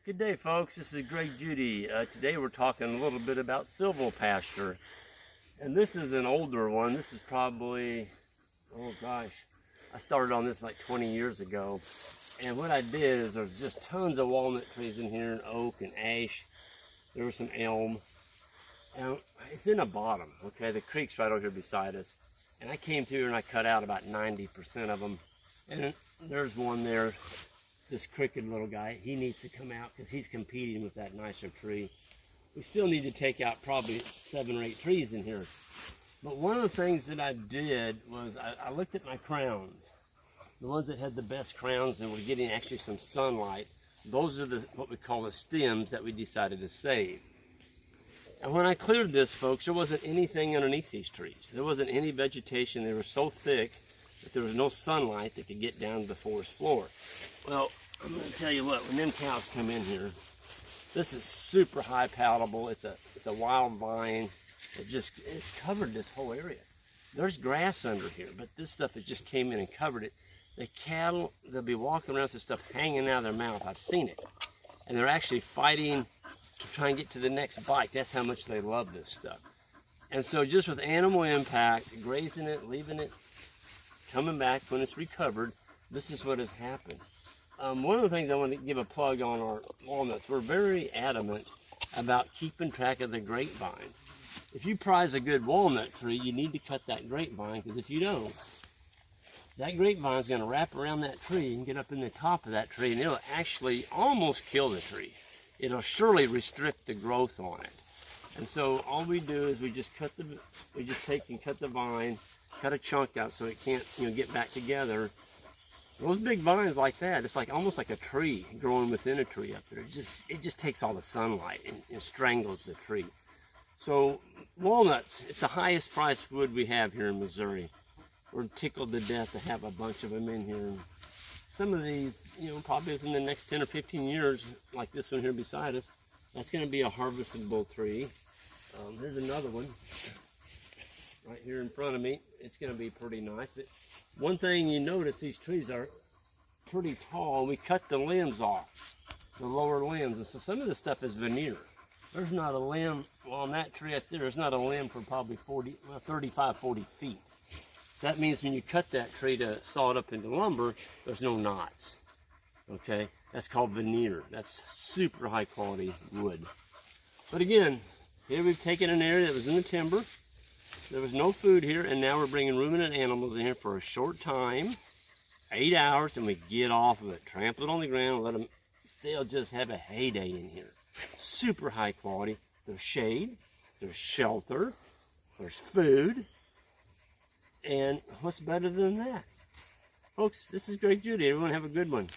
Good day, folks. This is Great Judy. Today we're talking a little bit about silvopasture. And this is an older one. This is probably, oh gosh, I started on this like 20 years ago. And what I did is there's just tons of walnut trees in here, and oak and ash. There was some elm. And it's in the bottom, okay? The creek's right over here beside us. And I came through and I cut out about 90% of them. And there's one there. This crooked little guy, he needs to come out because he's competing with that nicer tree. We still need to take out probably 7 or 8 trees in here. But one of the things that I did was I looked at my crowns. The ones that had the best crowns and were getting actually some sunlight. Those are what we call the stems that we decided to save. And when I cleared this, folks, there wasn't anything underneath these trees. There wasn't any vegetation. They were so thick that there was no sunlight that could get down to the forest floor. Well, I'm going to tell you what, when them cows come in here, this is super high palatable. It's a wild vine. It's covered this whole area. There's grass under here, but this stuff has just came in and covered it. The cattle, they'll be walking around with this stuff hanging out of their mouth. I've seen it. And they're actually fighting to try and get to the next bite. That's how much they love this stuff. And so just with animal impact, grazing it, leaving it, coming back when it's recovered, this is what has happened. One of the things I want to give a plug on our walnuts, we're very adamant about keeping track of the grapevines. If you prize a good walnut tree, you need to cut that grapevine, because if you don't, that grapevine is going to wrap around that tree and get up in the top of that tree, and it'll actually almost kill the tree. It'll surely restrict the growth on it. And so all we do is we just take and cut the vine, cut a chunk out so it can't, get back together. Those big vines like that, it's like almost like a tree growing within a tree up there. It just takes all the sunlight and strangles the tree. So walnuts, it's the highest priced wood we have here in Missouri. We're tickled to death to have a bunch of them in here. And some of these, probably within the next 10 or 15 years, like this one here beside us, that's going to be a harvestable tree. Here's another one right here in front of me. It's going to be pretty nice. But one thing you notice, these trees are pretty tall. We cut the limbs off, the lower limbs. And so some of this stuff is veneer. There's not a limb, well, on that tree up there's not a limb for probably 35, 40 feet. So that means when you cut that tree to saw it up into lumber, there's no knots. Okay? That's called veneer. That's super high quality wood. But again, here we've taken an area that was in the timber. There was no food here, and now we're bringing ruminant animals in here for a short time, 8 hours, and we get off of it, trample it on the ground, let them, they'll just have a heyday in here. Super high quality. There's shade, there's shelter, there's food, and what's better than that? Folks, this is Great Judy. Everyone have a good one.